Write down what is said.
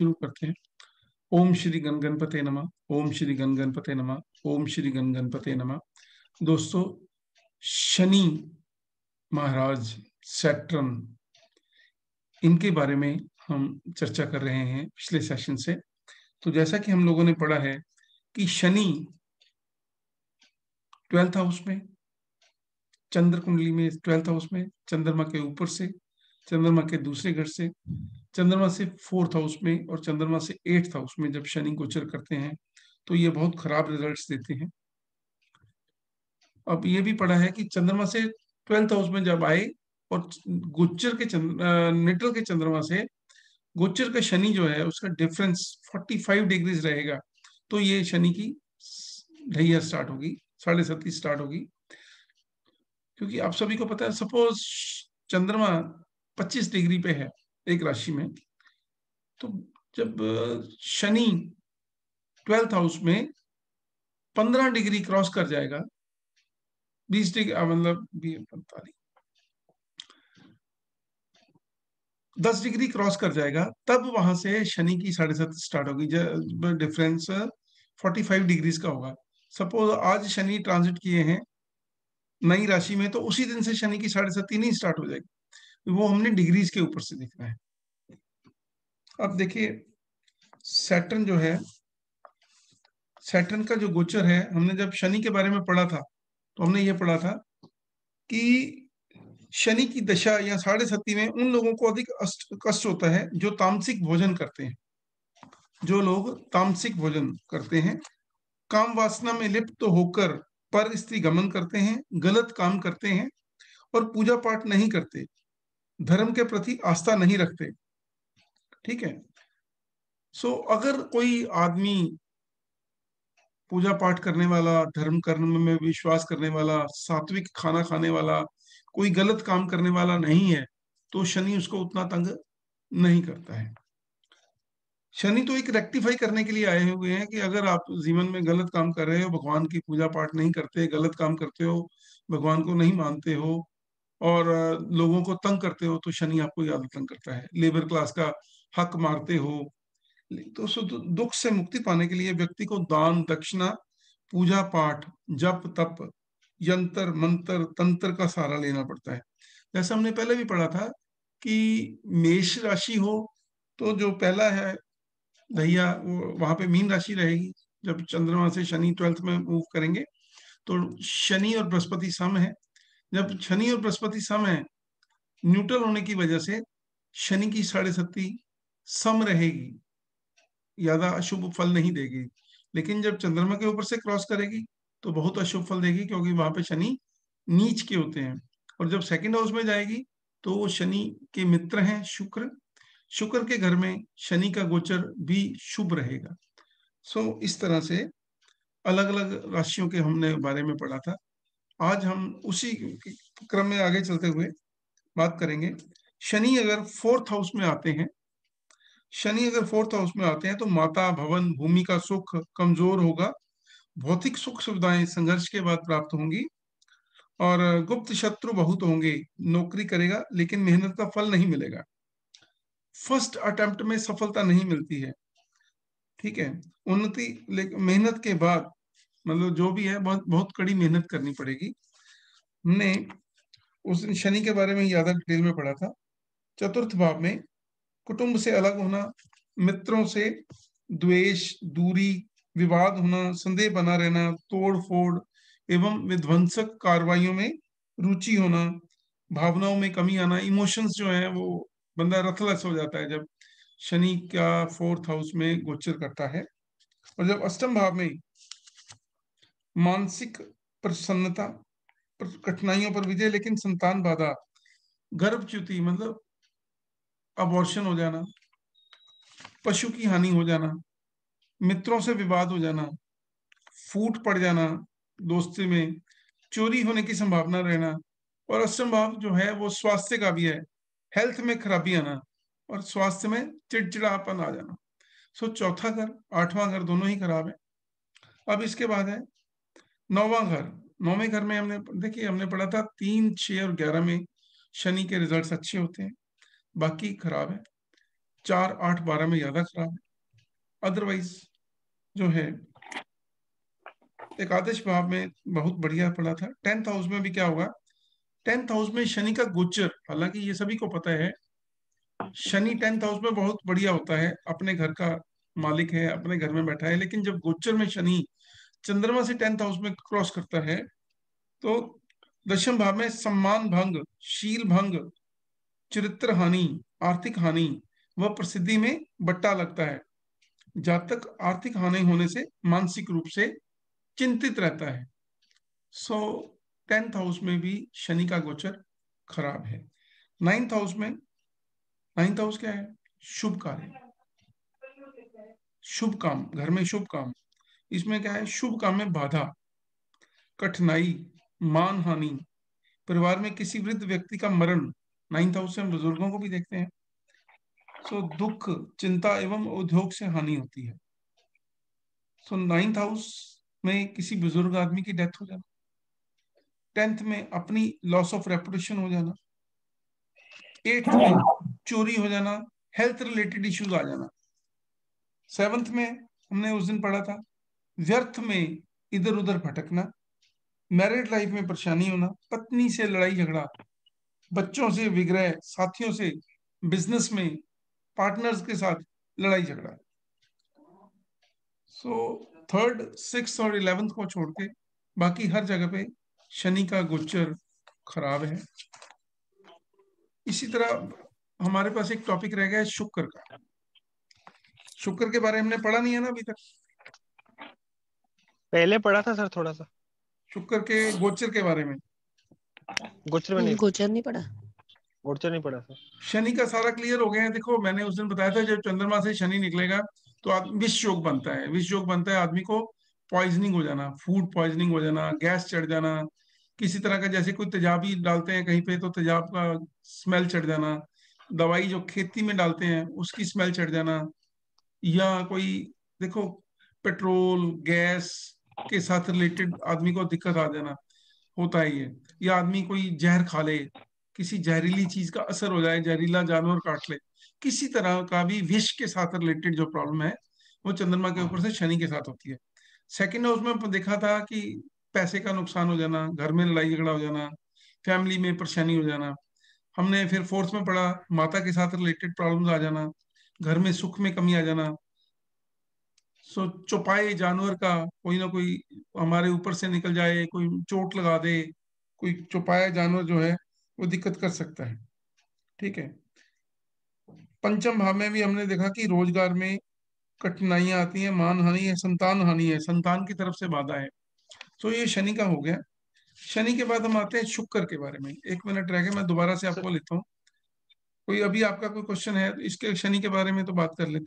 शुरू करते हैं। ओम श्री गण गणपते नमः। ओम श्री गण गणपते नमः। ओम श्री गण गणपते नमः। दोस्तों, शनि महाराज, सैटर्न, इनके बारे में हम चर्चा कर रहे हैं पिछले सेशन से। तो जैसा कि हम लोगों ने पढ़ा है कि शनि 12th हाउस में, चंद्र कुंडली में 12th हाउस में, चंद्रमा के ऊपर से, चंद्रमा के दूसरे घर से, चंद्रमा से 4th हाउस में और चंद्रमा से 8th हाउस में जब शनि गोचर करते हैं तो ये बहुत खराब रिजल्ट्स देते हैं। अब ये भी पढ़ा है कि चंद्रमा से 12th हाउस में जब आए और गोचर के नेटल के चंद्रमा से गोचर का शनि जो है उसका डिफरेंस 45 डिग्रीज रहेगा, तो ये शनि की ढैया स्टार्ट होगी, 37 स्टार्ट होगी। क्योंकि आप सभी को पता है, सपोज चंद्रमा 25 डिग्री पे है एक राशि में, तो जब शनि 12th हाउस में 15 डिग्री क्रॉस कर जाएगा, 20 डिग्री मतलब 45 10 डिग्री क्रॉस कर जाएगा, तब वहां से शनि की 7.5 स्टार्ट होगी। डिफरेंस 45 डिग्रीज का होगा। सपोज आज शनि ट्रांजिट किए हैं नई राशि में, तो उसी दिन से शनि की 7.5 नहीं स्टार्ट हो जाएगी। वो हमने डिग्रीज के ऊपर से देखना है। अब देखिए, सैटर्न जो है, सैटर्न का जो गोचर है, हमने जब शनि के बारे में पढ़ा था तो हमने ये पढ़ा था कि शनि की दशा या 7.5 में उन लोगों को अधिक कष्ट होता है जो तामसिक भोजन करते हैं। जो लोग तामसिक भोजन करते हैं, काम वासना में लिप्त होकर पर स्त्री गमन करते हैं, गलत काम करते हैं और पूजा पाठ नहीं करते, धर्म के प्रति आस्था नहीं रखते। ठीक है। सो अगर कोई आदमी पूजा पाठ करने वाला, धर्म कर्म में विश्वास करने वाला, सात्विक खाना खाने वाला, कोई गलत काम करने वाला नहीं है, तो शनि उसको उतना तंग नहीं करता है। शनि तो एक रेक्टिफाई करने के लिए आए हुए हैं कि अगर आप जीवन में गलत काम कर रहे हो, भगवान की पूजा पाठ नहीं करते, गलत काम करते हो, भगवान को नहीं मानते हो और लोगों को तंग करते हो, तो शनि आपको ज्यादा तंग करता है। लेबर क्लास का हक मारते हो, तो दुख से मुक्ति पाने के लिए व्यक्ति को दान, दक्षिणा, पूजा पाठ, जप तप, यंत्र मंत्र, तंत्र का सहारा लेना पड़ता है। जैसा हमने पहले भी पढ़ा था कि मेष राशि हो तो जो पहला है भैया, वो वहां पे मीन राशि रहेगी। जब चंद्रमा से शनि 12th में मूव करेंगे तो शनि और बृहस्पति सम है। जब शनि और बृहस्पति सम है, न्यूट्रल होने की वजह से शनि की 7.5 सम रहेगी, ज्यादा अशुभ फल नहीं देगी। लेकिन जब चंद्रमा के ऊपर से क्रॉस करेगी तो बहुत अशुभ फल देगी, क्योंकि वहां पे शनि नीच के होते हैं। और जब सेकंड हाउस में जाएगी तो वो शनि के मित्र हैं शुक्र, शुक्र के घर में शनि का गोचर भी शुभ रहेगा। इस तरह से अलग अलग राशियों के हमने बारे में पढ़ा था। आज हम उसी क्रम में आगे चलते हुए बात करेंगे। शनि अगर 4th हाउस में आते हैं, शनि अगर 4th हाउस में आते हैं तो माता, भवन, भूमि का सुख कमजोर होगा, भौतिक सुख सुविधाएं संघर्ष के बाद प्राप्त होंगी और गुप्त शत्रु बहुत होंगे। नौकरी करेगा लेकिन मेहनत का फल नहीं मिलेगा, फर्स्ट अटेम्प्ट में सफलता नहीं मिलती है। ठीक है। उन्नति मेहनत के बाद, मतलब जो भी है, बहुत बहुत कड़ी मेहनत करनी पड़ेगी। हमने उस दिन शनि के बारे में ज्यादा डिटेल में पढ़ा था। 4th भाव में कुटुंब से अलग होना, मित्रों से द्वेष, दूरी, विवाद होना, संदेह बना रहना, तोड़ फोड़ एवं विध्वंसक कार्रवाइयों में रुचि होना, भावनाओं में कमी आना, इमोशंस जो है वो बंदा रथलस हो जाता है जब शनि का 4th हाउस में गोचर करता है। और जब अष्टम भाव में मानसिक प्रसन्नता, कठिनाइयों पर विजय लेकिन संतान बाधा, गर्भच्युति मतलब अबॉर्शन हो जाना, पशु की हानि हो जाना, मित्रों से विवाद हो जाना, फूट पड़ जाना दोस्ती में, चोरी होने की संभावना रहना। और अष्टम भाव जो है वो स्वास्थ्य का भी है, हेल्थ में खराबी आना और स्वास्थ्य में चिड़चिड़ापन आ जाना। चौथा घर, 8वां घर दोनों ही खराब है। अब इसके बाद है 9वां घर। 9वें घर में हमने देखिए, हमने पढ़ा था 3, 6 और 11 में शनि के रिजल्ट्स अच्छे होते हैं, बाकी खराब है। 4, 8, 12 में ज्यादा खराब है। अदरवाइज जो है एकादश भाव में बहुत बढ़िया पड़ा था। 10th हाउस में भी क्या होगा, 10th हाउस में शनि का गोचर, हालांकि ये सभी को पता है शनि 10th हाउस में बहुत बढ़िया होता है, अपने घर का मालिक है, अपने घर में बैठा है, लेकिन जब गोचर में शनि चंद्रमा से 10th हाउस में क्रॉस करता है तो दशम भाव में सम्मान भंग, शील भंग, चरित्र हानि, आर्थिक हानि व प्रसिद्धि में बट्टा लगता है। जातक आर्थिक हानि होने से मानसिक रूप से चिंतित रहता है। सो 10th हाउस में भी शनि का गोचर खराब है। 9th हाउस में, 9th हाउस क्या है, शुभ कार्य, शुभ काम, घर में शुभ काम। इसमें क्या है, शुभ काम में बाधा, कठिनाई, मान हानि, परिवार में किसी वृद्ध व्यक्ति का मरण। 9th हाउस से हम बुजुर्गों को भी देखते हैं। सो दुख, चिंता एवं उद्योग से हानि होती है। सो 9th हाउस में किसी बुजुर्ग आदमी की डेथ हो जाना, 10th में अपनी लॉस ऑफ रेपुटेशन हो जाना, 8th में चोरी हो जाना, हेल्थ रिलेटेड इश्यूज आ जाना। 7th में हमने उस दिन पढ़ा था व्यर्थ में इधर उधर भटकना, मैरिड लाइफ में परेशानी होना, पत्नी से लड़ाई झगड़ा, बच्चों से विग्रह, साथियों से, बिजनेस में पार्टनर्स के साथ लड़ाई झगड़ा। सो 3rd, 6th और 11th को छोड़ के बाकी हर जगह पे शनि का गोचर खराब है। इसी तरह हमारे पास एक टॉपिक रह गया है शुक्र का। शुक्र के बारे में हमने पढ़ा नहीं है ना अभी तक। पहले पढ़ा था सर थोड़ा सा। शुक्र के गोचर के बारे में, गोचर में नहीं, गोचर नहीं पड़ा। गोचर नहीं पढ़ा सर। शनि का सारा क्लियर हो गया है। देखो मैंने उस दिन बताया था जब चंद्रमा से शनि निकलेगा तो विष योग बनता है, विष योग बनता है, आदमी को पॉइजनिंग हो जाना, फूड पॉइजनिंग हो जाना, गैस चढ़ जाना, किसी तरह का, जैसे कोई तेजाबी डालते हैं कहीं पे तो तेजाब का स्मेल चढ़ जाना, दवाई जो खेती में डालते हैं उसकी स्मेल चढ़ जाना, या कोई देखो पेट्रोल गैस के साथ रिलेटेड आदमी को दिक्कत आ जाना, होता है ये। या आदमी कोई जहर खा ले, किसी जहरीली चीज का असर हो जाए, जहरीला जानवर काट ले, किसी तरह का भी विष के साथ रिलेटेड जो प्रॉब्लम है वो चंद्रमा के ऊपर से शनि के साथ होती है। सेकेंड हाउस में देखा था कि पैसे का नुकसान हो जाना, घर में लड़ाई झगड़ा हो जाना, फैमिली में परेशानी हो जाना। हमने फिर 4th में पढ़ा माता के साथ रिलेटेड प्रॉब्लम्स आ जाना, घर में सुख में कमी आ जाना। सो चौपाए जानवर का, कोई ना कोई हमारे ऊपर से निकल जाए, कोई चोट लगा दे, कोई चौपाया जानवर जो है वो दिक्कत कर सकता है। ठीक है। पंचम भाव में भी हमने देखा कि रोजगार में कठिनाइयां आती हैं, मान हानि है, संतान हानि है, संतान की तरफ से बाधा है। तो ये शनि का हो गया। शनि के बाद हम आते हैं शुक्र के बारे में। 1 मिनट रह गया, मैं दोबारा से आपको लेता हूँ। कोई अभी आपका कोई क्वेश्चन है तो इसके शनि के बारे में तो बात कर लेते हैं।